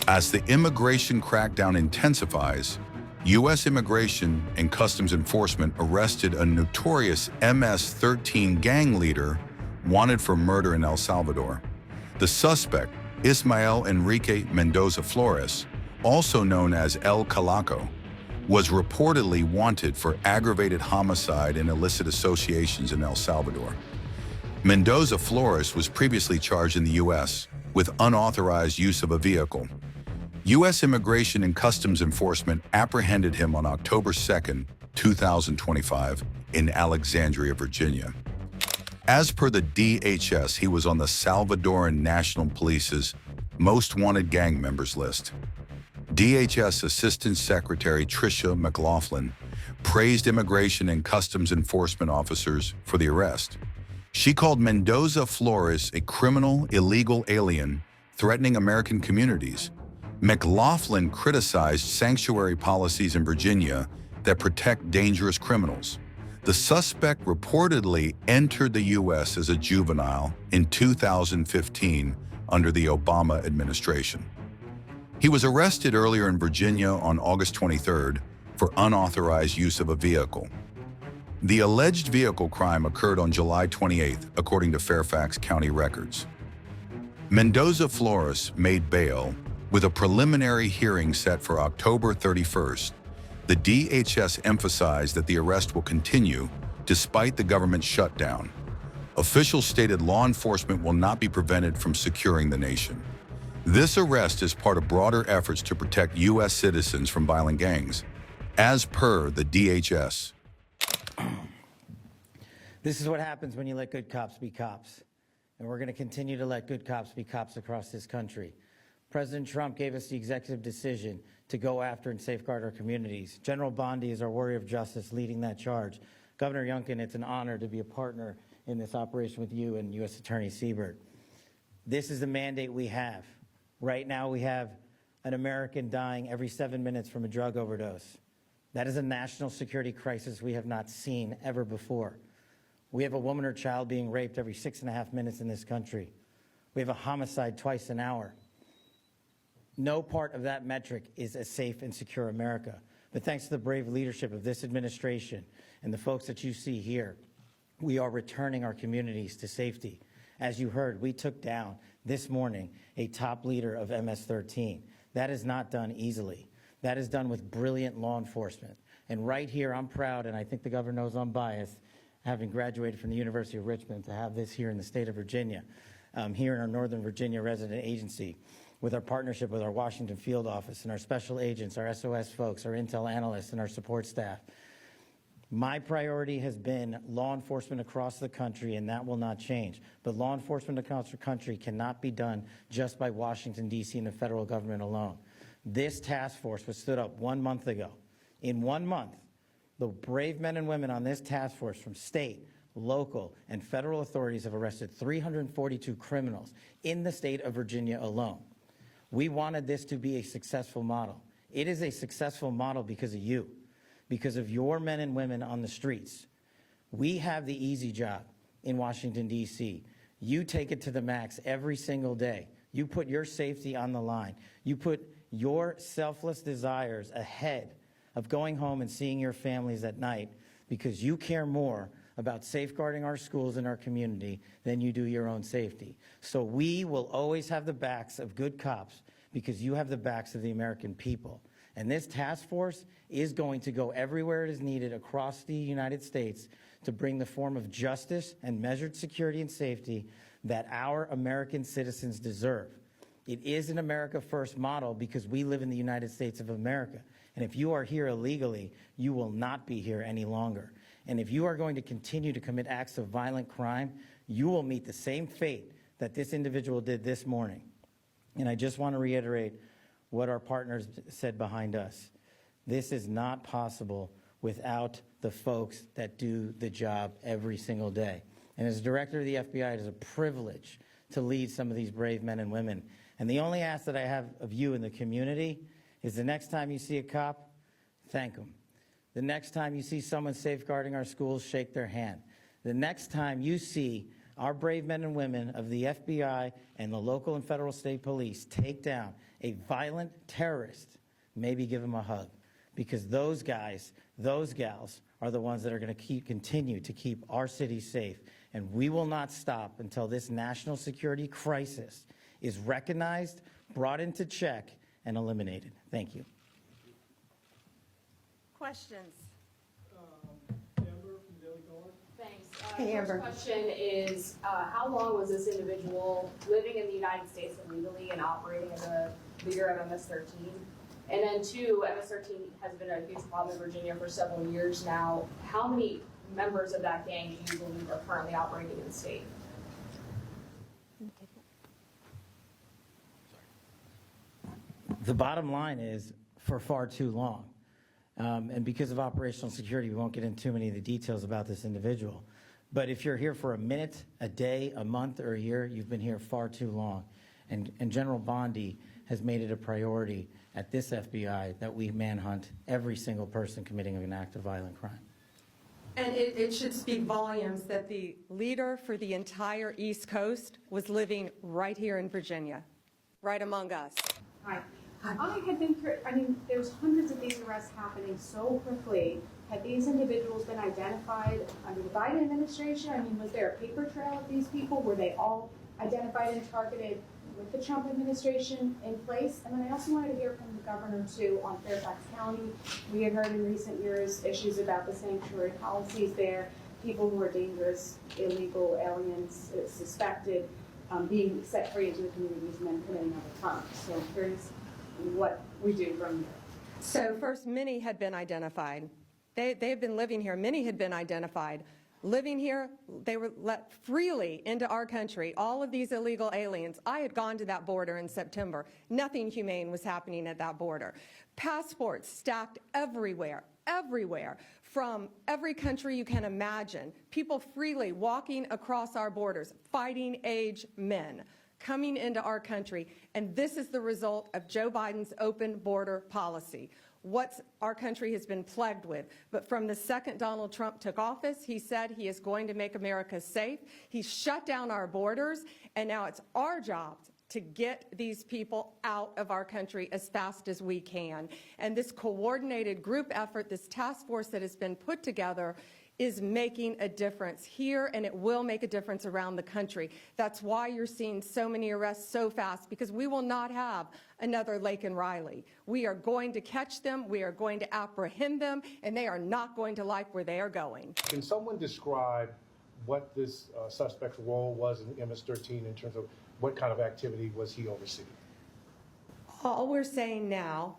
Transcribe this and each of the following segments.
As the immigration crackdown intensifies, U.S. Immigration and Customs Enforcement arrested a notorious MS-13 gang leader wanted for murder in El Salvador. The suspect, Ismael Enrique Mendoza Flores, also known as El Calaco, was reportedly wanted for aggravated homicide and illicit associations in El Salvador. Mendoza Flores was previously charged in the U.S. with unauthorized use of a vehicle. U.S. Immigration and Customs Enforcement apprehended him on October 2, 2025, in Alexandria, Virginia. As per the DHS, he was on the Salvadoran National Police's Most Wanted Gang Members list. DHS Assistant Secretary Tricia McLaughlin praised Immigration and Customs Enforcement officers for the arrest. She called Mendoza Flores a criminal, illegal alien threatening American communities. McLaughlin criticized sanctuary policies in Virginia that protect dangerous criminals. The suspect reportedly entered the U.S. as a juvenile in 2015 under the Obama administration. He was arrested earlier in Virginia on August 23rd for unauthorized use of a vehicle. The alleged vehicle crime occurred on July 28th, according to Fairfax County records. Mendoza Flores made bail with a preliminary hearing set for October 31st. The DHS emphasized that the arrest will continue despite the government shutdown. Officials stated law enforcement will not be prevented from securing the nation. This arrest is part of broader efforts to protect U.S. citizens from violent gangs, as per the DHS. This is what happens when you let good cops be cops. And we're going to continue to let good cops be cops across this country. President Trump gave us the executive decision to go after and safeguard our communities. General Bondi is our warrior of justice leading that charge. Governor Youngkin, it's an honor to be a partner in this operation with you and U.S. Attorney Siebert. This is the mandate we have. Right now we have an American dying every 7 minutes from a drug overdose. That is a national security crisis we have not seen ever before. We have a woman or child being raped every 6.5 minutes in this country. We have a homicide twice an hour. No part of that metric is a safe and secure America. But thanks to the brave leadership of this administration and the folks that you see here, we are returning our communities to safety. As you heard, we took down this morning a top leader of MS-13. That is not done easily. That is done with brilliant law enforcement. And right here, I'm proud, and I think the governor knows I'm biased, having graduated from the University of Richmond, to have this here in the state of Virginia, here in our Northern Virginia resident agency, with our partnership with our Washington field office and our special agents, our SOS folks, our intel analysts, and our support staff. My priority has been law enforcement across the country, and that will not change. But law enforcement across the country cannot be done just by Washington, D.C. and the federal government alone. This task force was stood up 1 month ago. In 1 month, the brave men and women on this task force from state, local, and federal authorities have arrested 342 criminals in the state of Virginia alone. We wanted this to be a successful model. It is a successful model because of you, because of your men and women on the streets. We have the easy job in Washington, D.C. You take it to the max every single day. You put your safety on the line. You put your selfless desires ahead of going home and seeing your families at night because you care more about safeguarding our schools and our community than you do your own safety. So we will always have the backs of good cops because you have the backs of the American people. And this task force is going to go everywhere it is needed across the United States to bring the form of justice and measured security and safety that our American citizens deserve. It is an America First model because we live in the United States of America. And if you are here illegally, you will not be here any longer. And if you are going to continue to commit acts of violent crime, you will meet the same fate that this individual did this morning. And I just want to reiterate what our partners said behind us. This is not possible without the folks that do the job every single day. And as director of the FBI, it is a privilege to lead some of these brave men and women. And the only ask that I have of you in the community is the next time you see a cop, thank them. The next time you see someone safeguarding our schools, shake their hand. The next time you see our brave men and women of the FBI and the local and federal state police take down a violent terrorist, maybe give him a hug, because those guys, those gals are the ones that are going to continue to keep our city safe. And we will not stop until this national security crisis is recognized, brought into check, and eliminated. Thank you. Questions? Amber from Daily Caller. Thanks. Hey, Amber. First question is, how long was this individual living in the United States illegally and operating as a leader of MS-13? And then two, MS-13 has been a huge problem in Virginia for several years now. How many members of that gang do you believe are currently operating in the state? The bottom line is for far too long. And because of operational security, we won't get into too many of the details about this individual. But if you're here for a minute, a day, a month, or a year, you've been here far too long. And General Bondi has made it a priority at this FBI that we manhunt every single person committing an act of violent crime. And it should speak volumes that the leader for the entire East Coast was living right here in Virginia, right among us. Hi. I had been, there's hundreds of these arrests happening so quickly. Had these individuals been identified under the Biden administration? Was there a paper trail of these people? Were they all identified and targeted with the Trump administration in place? And then I also wanted to hear from the governor, too, on Fairfax County. We had heard in recent years issues about the sanctuary policies there, people who are dangerous, illegal aliens, suspected, being set free into the communities and then committing other crimes. So I'm curious what we do from here. So first, many had been identified. They had been living here. Many had been identified. Living here, they were let freely into our country. All of these illegal aliens. I had gone to that border in September. Nothing humane was happening at that border. Passports stacked everywhere, everywhere, from every country you can imagine. People freely walking across our borders, fighting age men, coming into our country. And this is the result of Joe Biden's open border policy. What our country has been plagued with. But from the second Donald Trump took office, he said he is going to make America safe. He shut down our borders, and now it's our job to get these people out of our country as fast as we can. And this coordinated group effort, this task force that has been put together, is making a difference here, and it will make a difference around the country. That's why you're seeing so many arrests so fast, because we will not have another Lake and Riley. We are going to catch them, we are going to apprehend them, and they are not going to like where they are going. Can someone describe what this suspect's role was in MS-13 in terms of what kind of activity was he overseeing? All we're saying now,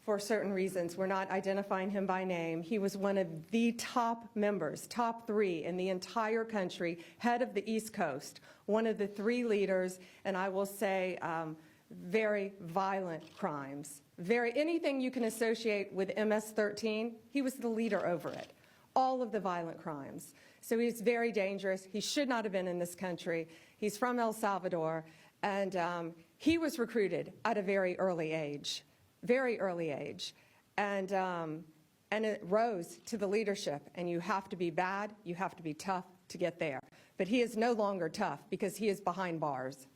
for certain reasons, we're not identifying him by name. He was one of the top members, top 3 in the entire country, head of the East Coast, one of the 3 leaders, and I will say very violent crimes. Anything you can associate with MS-13, he was the leader over it. All of the violent crimes. So he's very dangerous. He should not have been in this country. He's from El Salvador, and he was recruited at a very early age. Very early age, and it rose to the leadership, and you have to be bad, you have to be tough to get there. But he is no longer tough because he is behind bars.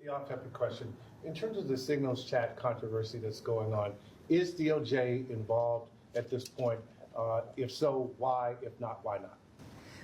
The off-topic question, in terms of the signals chat controversy that's going on, is DOJ involved at this point? If so, why? If not, why not?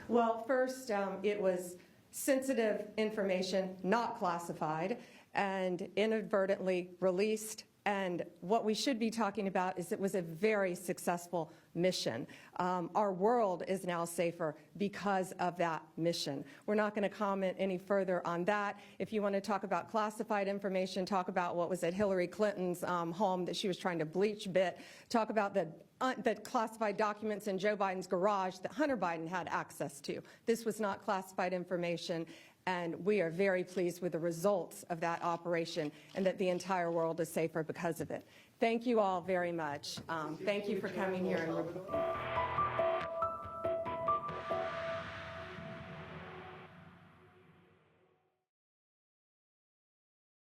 Well, first, it was sensitive information, not classified, and inadvertently released. And what we should be talking about is it was a very successful mission. Our world is now safer because of that mission. We're not going to comment any further on that. If you want to talk about classified information, talk about what was at Hillary Clinton's home that she was trying to bleach bit, talk about the classified documents in Joe Biden's garage that Hunter Biden had access to. This was not classified information. And we are very pleased with the results of that operation and that the entire world is safer because of it. Thank you all very much. Thank you for coming here.